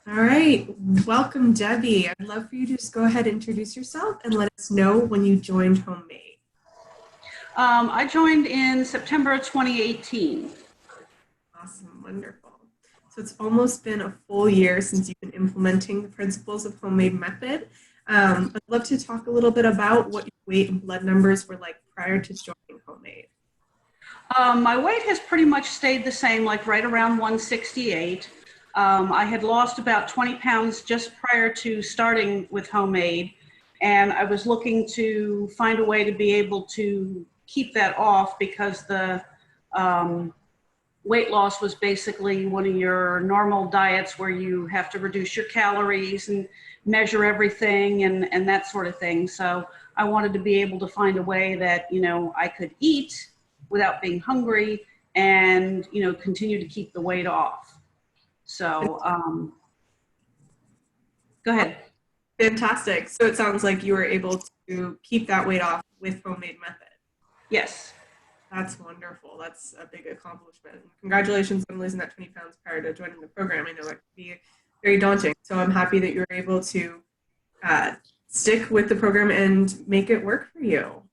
All right, welcome, Debbie. I'd love for you to just go ahead and introduce yourself and let us know when you joined Homemade. I joined in September of 2018. Awesome, wonderful. So it's almost been a full year since you've been implementing the principles of Homemade Method. I'd love to talk a little bit about what your weight and blood numbers were like prior to joining Homemade. My weight has pretty much stayed the same, like right around 168. I had lost about 20 pounds just prior to starting with Homemade, and I was looking to find a way to be able to keep that off because the weight loss was basically one of your normal diets where you have to reduce your calories and measure everything and that sort of thing. So I wanted to be able to find a way that, I could eat without being hungry and, continue to keep the weight off. So go ahead. Fantastic. So it sounds like you were able to keep that weight off with Homemade Method. Yes. That's wonderful. That's a big accomplishment. Congratulations on losing that 20 pounds prior to joining the program. I know that could be very daunting. So I'm happy that you were able to stick with the program and make it work for you.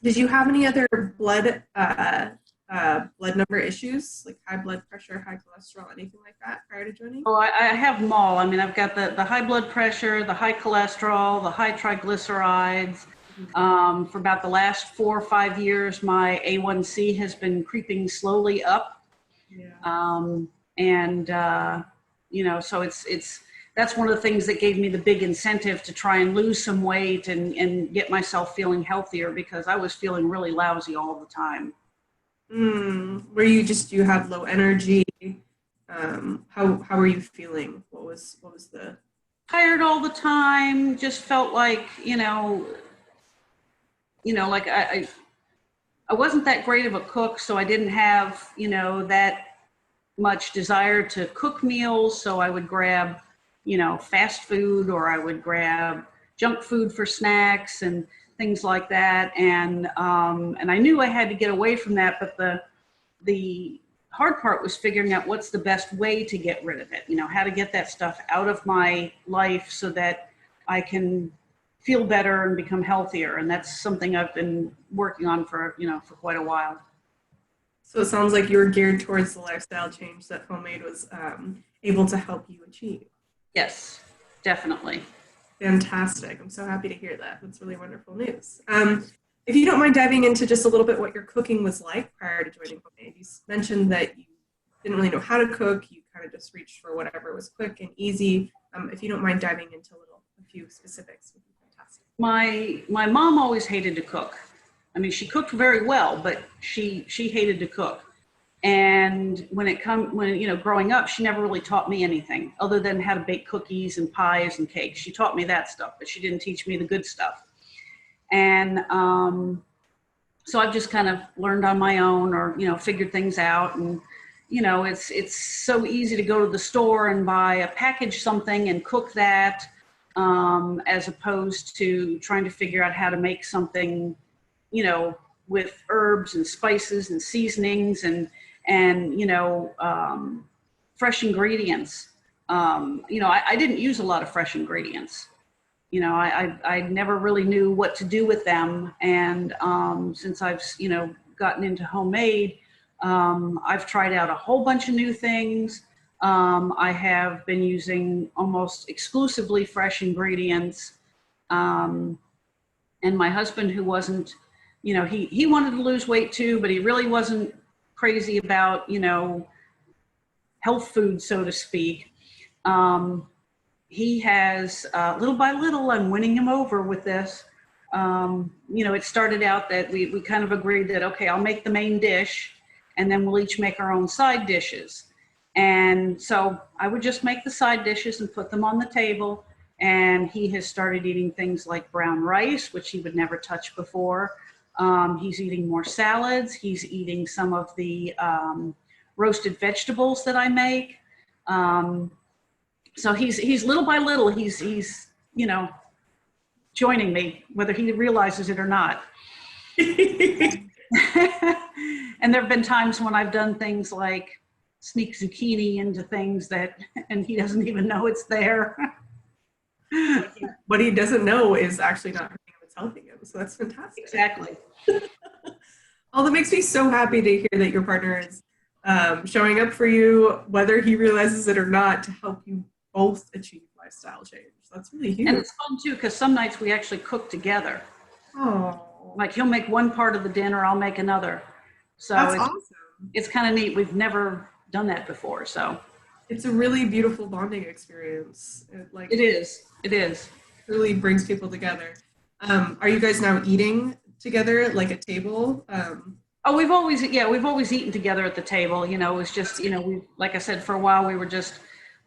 Did you have any other blood number issues, like high blood pressure, high cholesterol, anything like that prior to joining? Oh, I have them all. I mean, I've got the high blood pressure, the high cholesterol, the high triglycerides. For about the last 4 or 5 years, my A1C has been creeping slowly up. Yeah. So that's one of the things that gave me the big incentive to try and lose some weight and get myself feeling healthier because I was feeling really lousy all the time. Were you had low energy? How were you feeling? What was the tired all the time? Just felt like, like I wasn't that great of a cook, so I didn't have, that much desire to cook meals. So I would grab, fast food, or I would grab junk food for snacks and things like that. And I knew I had to get away from that, but the hard part was figuring out what's the best way to get rid of it, how to get that stuff out of my life so that I can feel better and become healthier. And that's something I've been working on for quite a while. So it sounds like you were geared towards the lifestyle change that Homemade was able to help you achieve. Yes, definitely. Fantastic. I'm so happy to hear that. That's really wonderful news. If you don't mind diving into just a little bit what your cooking was like prior to joining Homemade, you mentioned that you didn't really know how to cook. You kind of just reached for whatever was quick and easy. If you don't mind diving into a few specifics, would be fantastic. My mom always hated to cook. I mean, she cooked very well, but she hated to cook. And growing up, she never really taught me anything other than how to bake cookies and pies and cakes. She taught me that stuff, but she didn't teach me the good stuff. And so I've just kind of learned on my own, or figured things out. And it's so easy to go to the store and buy a packaged something and cook that, as opposed to trying to figure out how to make something, with herbs and spices and seasonings and fresh ingredients. I didn't use a lot of fresh ingredients. I never really knew what to do with them. And since I've, gotten into Homemade, I've tried out a whole bunch of new things. I have been using almost exclusively fresh ingredients. And my husband, who wasn't, he wanted to lose weight too, but he really wasn't crazy about, health food, so to speak. He has, little by little, I'm winning him over with this. It started out that we kind of agreed that, okay, I'll make the main dish and then we'll each make our own side dishes. And so I would just make the side dishes and put them on the table. And he has started eating things like brown rice, which he would never touch before. He's eating more salads. He's eating some of the roasted vegetables that I make. So he's little by little, he's joining me, whether he realizes it or not. And there have been times when I've done things like sneak zucchini into things and he doesn't even know it's there. What he doesn't know is actually not hurting him, it's helping him. So that's fantastic. Exactly. That makes me so happy to hear that your partner is showing up for you, whether he realizes it or not, to help you both achieve lifestyle change. That's really huge. And it's fun too, because some nights we actually cook together. Oh, Like he'll make one part of the dinner, I'll make another. So that's awesome. It's kind of neat. We've never done that before, so. It's a really beautiful bonding experience. It is. It is. Really brings people together. Are you guys now eating together at like a table? Oh, we've always eaten together at the table. You know, it was just, you know, like I said, for a while we were just,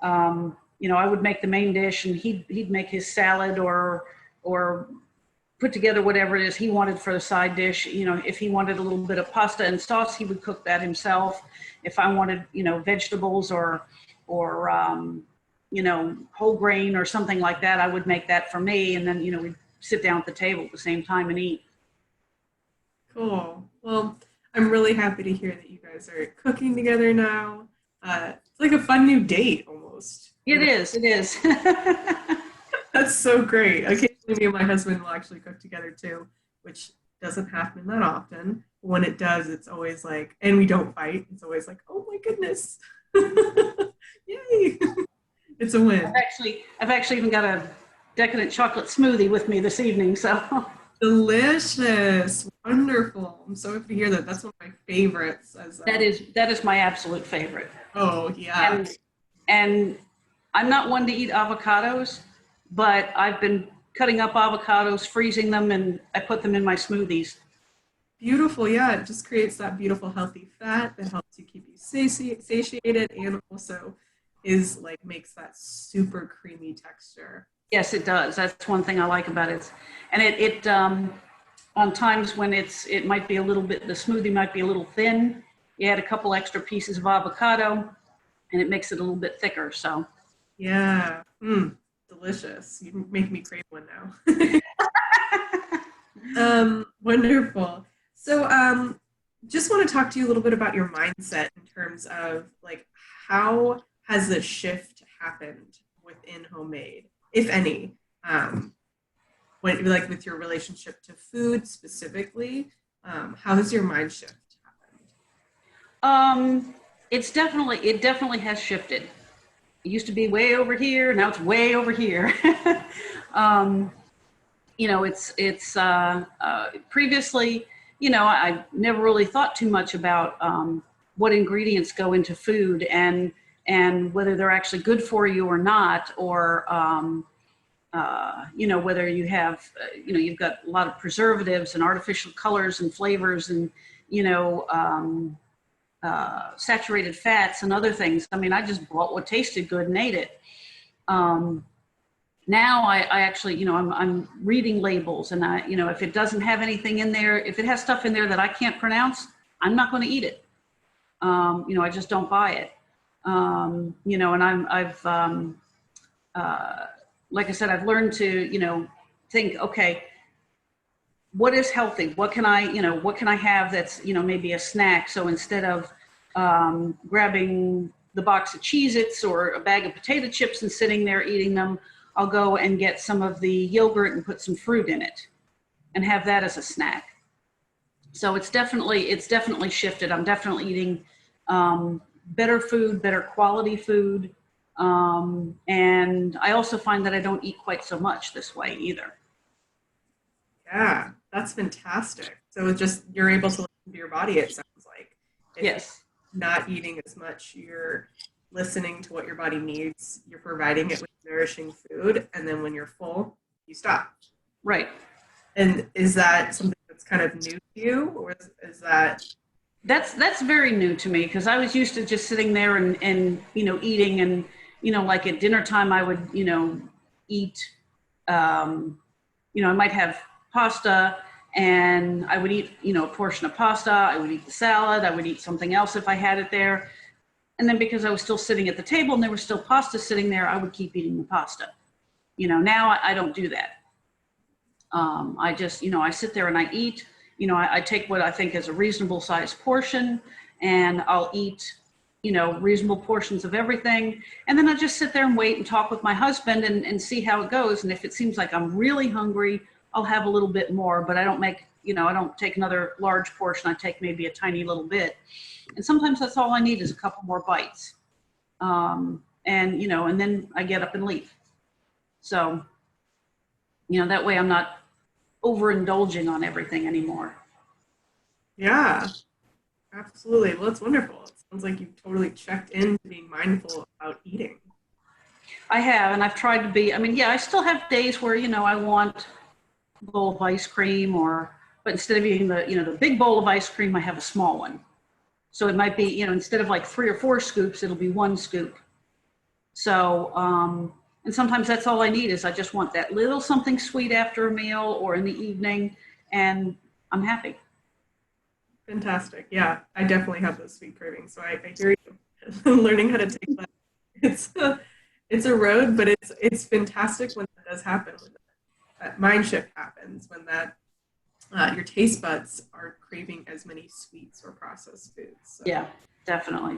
you know, I would make the main dish and he'd make his salad or put together whatever it is he wanted for the side dish. You know, if he wanted a little bit of pasta and sauce, he would cook that himself. If I wanted, you know, vegetables or you know, whole grain or something like that, I would make that for me. And then, you know, we'd sit down at the table at the same time and eat. Cool. Well, I'm really happy to hear that you guys are cooking together now. It's like a fun new date almost. It is. It is. That's so great. Occasionally me and my husband will actually cook together too, which doesn't happen that often. When it does, it's always like, and we don't fight. It's always like, oh my goodness. Yay. It's a win. I've actually even got a decadent chocolate smoothie with me this evening. So delicious, wonderful. I'm so happy to hear that. That's one of my favorites. That is my absolute favorite. Oh yeah. And I'm not one to eat avocados, but I've been cutting up avocados, freezing them, and I put them in my smoothies. Beautiful, yeah. It just creates that beautiful, healthy fat that helps you keep you satiated, and also is like makes that super creamy texture. Yes, it does. That's one thing I like about it. And it on times when it might be a little bit, the smoothie might be a little thin. You add a couple extra pieces of avocado, and it makes it a little bit thicker. So. Yeah. Delicious. You make me crave one now. Wonderful. So just want to talk to you a little bit about your mindset in terms of like how has the shift happened within homemade, if any? What, like with your relationship to food specifically, how has your mind shift happened? It definitely has shifted. It used to be way over here, now it's way over here. You know, it's previously, you know, I never really thought too much about what ingredients go into food and whether they're actually good for you or not, or you know, whether you have, you know, you've got a lot of preservatives and artificial colors and flavors and, you know, saturated fats and other things. I mean, I just bought what tasted good and ate it. Now I actually, you know, I'm reading labels, and you know, if it doesn't have anything in there, if it has stuff in there that I can't pronounce, I'm not going to eat it. You know, I just don't buy it. You know, and I've like I said, I've learned to, you know, think, okay, what is healthy? What can I, you know, what can I have that's, you know, maybe a snack? So instead of grabbing the box of Cheez-Its or a bag of potato chips and sitting there eating them, I'll go and get some of the yogurt and put some fruit in it and have that as a snack. So it's definitely shifted. I'm definitely eating better food, better quality food. And I also find that I don't eat quite so much this way either. Yeah, that's fantastic. So it's just, you're able to listen to your body, it sounds like. Yes. Not eating as much, you're listening to what your body needs, you're providing it with nourishing food, and then when you're full, you stop. Right. And is that something that's kind of new to you, or is that? That's very new to me, because I was used to just sitting there and you know, eating, and you know, like at dinner time I would, you know, eat, you know, I might have pasta and I would eat, you know, a portion of pasta, I would eat the salad, I would eat something else if I had it there. And then because I was still sitting at the table and there was still pasta sitting there, I would keep eating the pasta. You know, now I don't do that. I just, you know, I sit there and I eat, you know, I take what I think is a reasonable sized portion, and I'll eat, you know, reasonable portions of everything. And then I just sit there and wait and talk with my husband and see how it goes. And if it seems like I'm really hungry, I'll have a little bit more, but I don't make, you know, I don't take another large portion. I take maybe a tiny little bit. And sometimes that's all I need is a couple more bites. And, you know, and then I get up and leave. So, you know, that way I'm not overindulging on everything anymore. Yeah, absolutely. Well, it's wonderful. It sounds like you've totally checked into being mindful about eating. I have, and I've tried to be, I mean, yeah, I still have days where, you know, I want a bowl of ice cream but instead of eating the, you know, the big bowl of ice cream, I have a small one. So it might be, you know, instead of like 3 or 4 scoops, it'll be 1 scoop. So, and sometimes that's all I need is I just want that little something sweet after a meal or in the evening, and I'm happy. Fantastic. Yeah, I definitely have those sweet cravings. So I hear you. Learning how to take that. It's a road, but it's fantastic when that does happen, when that mind shift happens, when that your taste buds are craving as many sweets or processed foods. So. Yeah, definitely.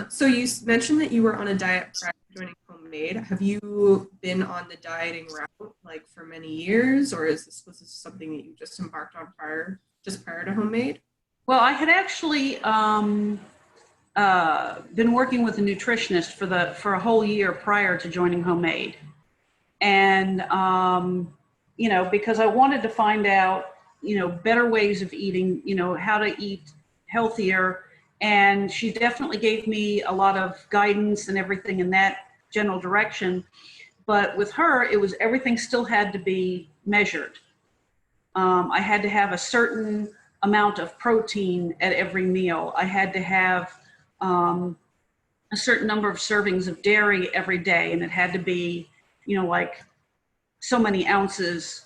So you mentioned that you were on a diet prior to joining Homemade. Have you been on the dieting route like for many years, or was this something that you just embarked on prior to Homemade? Well, I had actually been working with a nutritionist for a whole year prior to joining Homemade, and you know, because I wanted to find out, you know, better ways of eating, you know, how to eat healthier. And she definitely gave me a lot of guidance and everything in that general direction. But with her, it was everything still had to be measured. I had to have a certain amount of protein at every meal. I had to have a certain number of servings of dairy every day, and it had to be, you know, like so many ounces.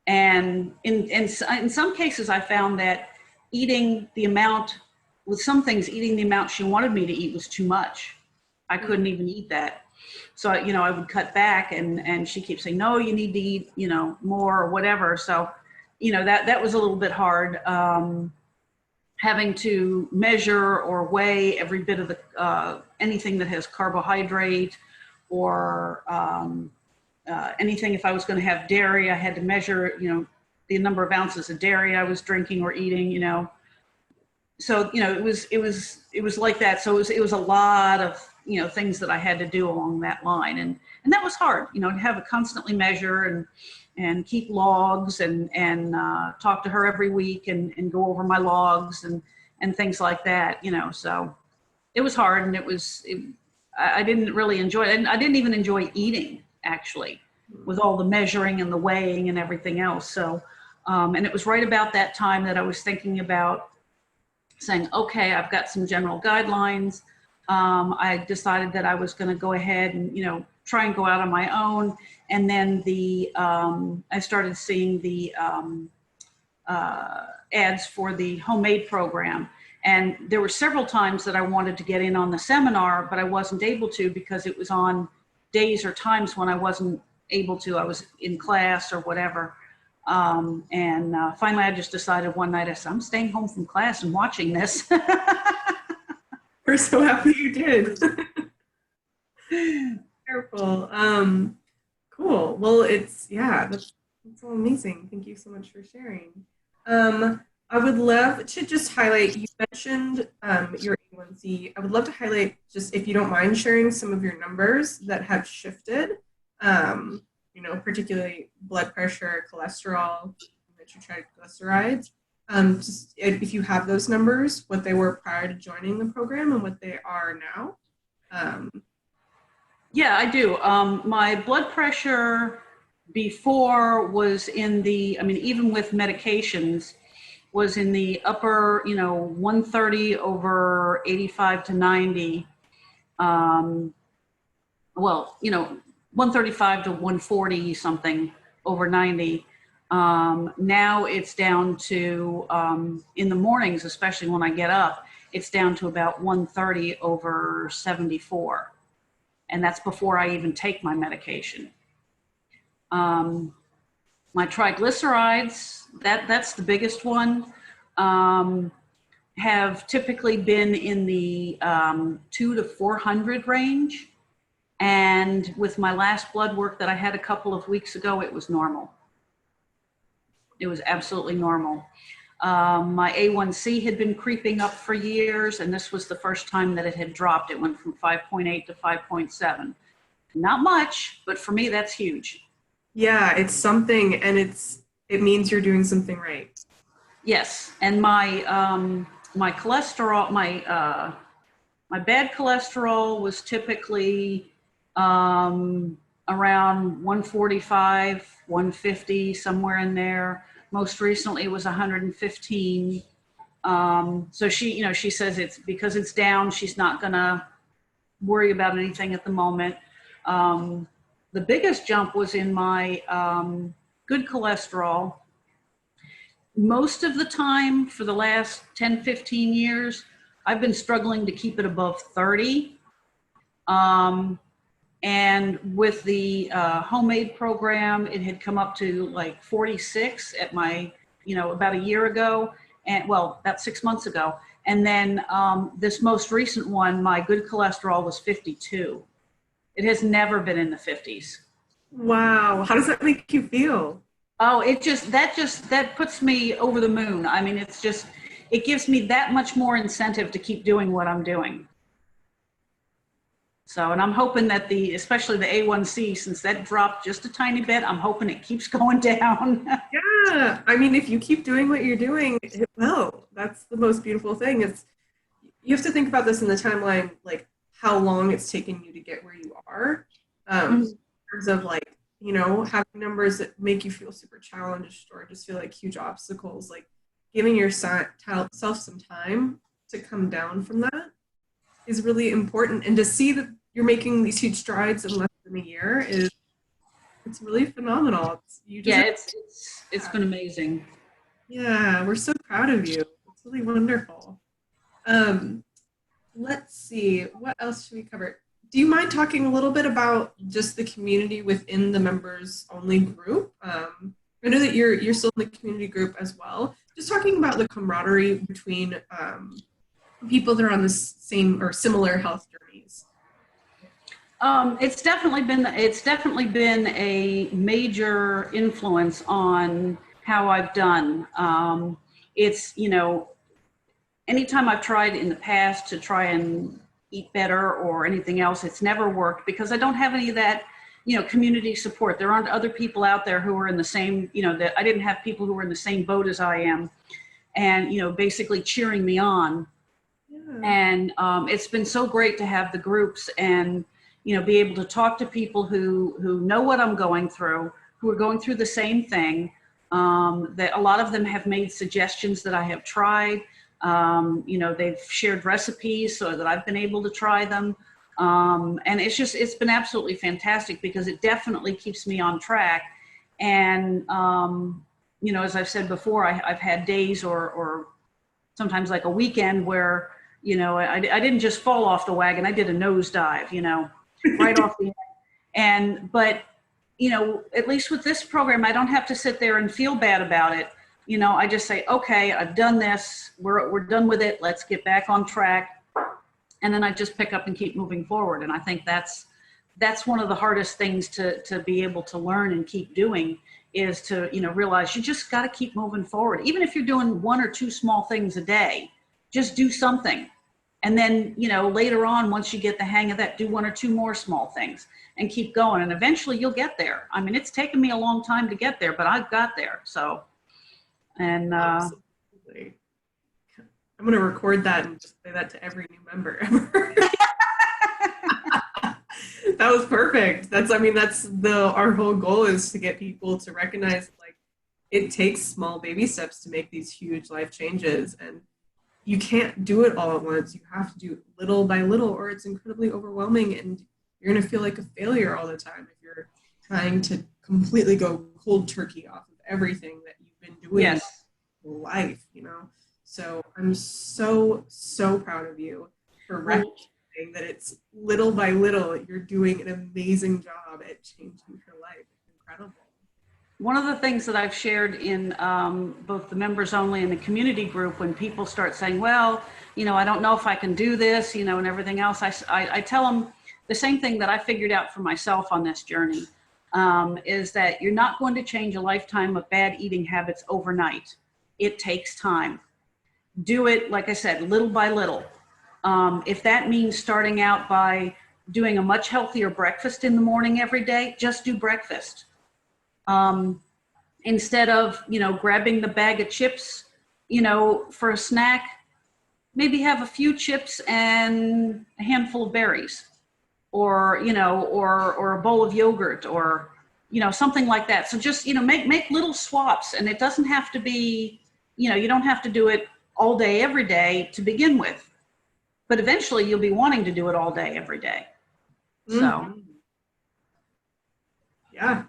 And in some cases, I found that eating the amount, with some things, eating the amount she wanted me to eat was too much. I couldn't even eat that. So, you know, I would cut back, and she keeps saying, no, you need to eat, you know, more or whatever. So, you know, that was a little bit hard, having to measure or weigh every bit of the, anything that has carbohydrate or anything. If I was going to have dairy, I had to measure, you know, the number of ounces of dairy I was drinking or eating, you know. So, you know, it was like that. So it was a lot of, you know, things that I had to do along that line. And that was hard, you know, to have to constantly measure and keep logs and talk to her every week and go over my logs and things like that, you know. So it was hard, and I didn't really enjoy it. And I didn't even enjoy eating, actually, with all the measuring and the weighing and everything else. So, and it was right about that time that I was thinking about saying, okay, I've got some general guidelines. I decided that I was going to go ahead and, you know, try and go out on my own. And then I started seeing the ads for the Homemade program. And there were several times that I wanted to get in on the seminar, but I wasn't able to because it was on days or times when I wasn't able to. I was in class or whatever. Finally, I just decided one night, I said, I'm staying home from class and watching this. We're so happy you did. Wonderful. Cool. Well, that's all amazing. Thank you so much for sharing. I would love to just highlight, you mentioned your A1C. I would love to highlight, just if you don't mind sharing some of your numbers that have shifted. You know, particularly blood pressure, cholesterol, triglycerides. Just if you have those numbers, what they were prior to joining the program and what they are now. Yeah, I do. My blood pressure before was in the, I mean, even with medications, was in the upper, you know, 130 over 85 to 90. Well, you know, 135 to 140 something over 90. Now it's down to, in the mornings, especially when I get up, it's down to about 130 over 74. And that's before I even take my medication. My triglycerides, that's the biggest one. have typically been in the 2 to 400 range. And with my last blood work that I had a couple of weeks ago, it was normal. It was absolutely normal. My A1C had been creeping up for years, and this was the first time that it had dropped. It went from 5.8 to 5.7. Not much, but for me, that's huge. Yeah, it's something, and it means you're doing something right. Yes, and my cholesterol, my bad cholesterol was typically around 145, 150, somewhere in there. Most recently it was 115. So she says it's because it's down, she's not gonna worry about anything at the moment. The biggest jump was in my good cholesterol. Most of the time for the last 10, 15 years, I've been struggling to keep it above 30. And with the homemade program, it had come up to like 46 at my, about a year ago, and well, about 6 months ago. And then this most recent one, my good cholesterol was 52. It has never been in the 50s. Wow. How does that make you feel? Oh, that puts me over the moon. I mean, it gives me that much more incentive to keep doing what I'm doing. So, and I'm hoping that especially the A1C, since that dropped just a tiny bit, I'm hoping it keeps going down. Yeah. I mean, if you keep doing what you're doing, it will. That's the most beautiful thing. You have to think about this in the timeline, like how long it's taken you to get where you are. In terms of like, having numbers that make you feel super challenged or just feel like huge obstacles, like giving yourself some time to come down from that is really important. And to see that you're making these huge strides in less than a year it's really phenomenal. It's been amazing. Yeah, we're so proud of you. It's really wonderful. Let's see, what else should we cover? Do you mind talking a little bit about just the community within the members only group? I know that you're still in the community group as well. Just talking about the camaraderie between people that are on the same or similar health journeys. It's definitely been a major influence on how I've done. Anytime I've tried in the past to try and eat better or anything else, it's never worked because I don't have any of that, community support. There aren't other people out there who are in the same, that I didn't have people who were in the same boat as I am and, basically cheering me on. Yeah. And it's been so great to have the groups and, be able to talk to people who know what I'm going through, who are going through the same thing. That a lot of them have made suggestions that I have tried. They've shared recipes so that I've been able to try them. And it's been absolutely fantastic because it definitely keeps me on track. And, as I've said before, I've had days or sometimes like a weekend where, I didn't just fall off the wagon. I did a nosedive, right off the end. But, at least with this program, I don't have to sit there and feel bad about it. I just say, okay, I've done this. We're done with it. Let's get back on track. And then I just pick up and keep moving forward. And I think that's one of the hardest things to be able to learn and keep doing is to, realize you just got to keep moving forward. Even if you're doing 1 or 2 small things a day, just do something. And then, later on, once you get the hang of that, do 1 or 2 more small things and keep going. And eventually you'll get there. I mean, it's taken me a long time to get there, but I've got there. So. And absolutely. I'm going to record that and just play that to every new member ever. That was perfect. That's our whole goal is to get people to recognize like it takes small baby steps to make these huge life changes, and you can't do it all at once. You have to do little by little or it's incredibly overwhelming and you're going to feel like a failure all the time if you're trying to completely go cold turkey off of everything that you've been doing. Yes. Life, so I'm so proud of you for recognizing that it's little by little you're doing an amazing job at changing your life. It's incredible. One of the things that I've shared in both the members only and the community group, when people start saying, well, you know, I don't know if I can do this, you know, and everything else, I tell them the same thing that I figured out for myself on this journey, is that you're not going to change a lifetime of bad eating habits overnight. It takes time. Do it, like I said, little by little. If that means starting out by doing a much healthier breakfast in the morning every day, just do breakfast. Instead of, you know, grabbing the bag of chips, you know, for a snack, maybe have a few chips and a handful of berries, or, you know, or a bowl of yogurt, or, you know, something like that. So just, you know, make little swaps, and it doesn't have to be, you know, you don't have to do it all day, every day to begin with, but eventually you'll be wanting to do it all day, every day. So. Yeah,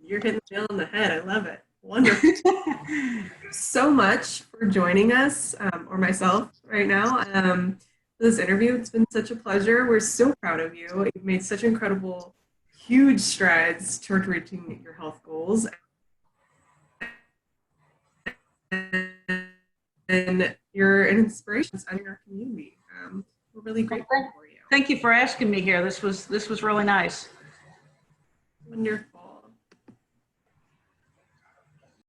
you're hitting the nail on the head. I love it. Wonderful. Thank you so much for joining us, or myself right now, for this interview. It's been such a pleasure. We're so proud of you. You've made such incredible, huge strides toward reaching your health goals. And you're an inspiration in our community. We're really grateful for you. Thank you for asking me here. This was really nice. Wonderful.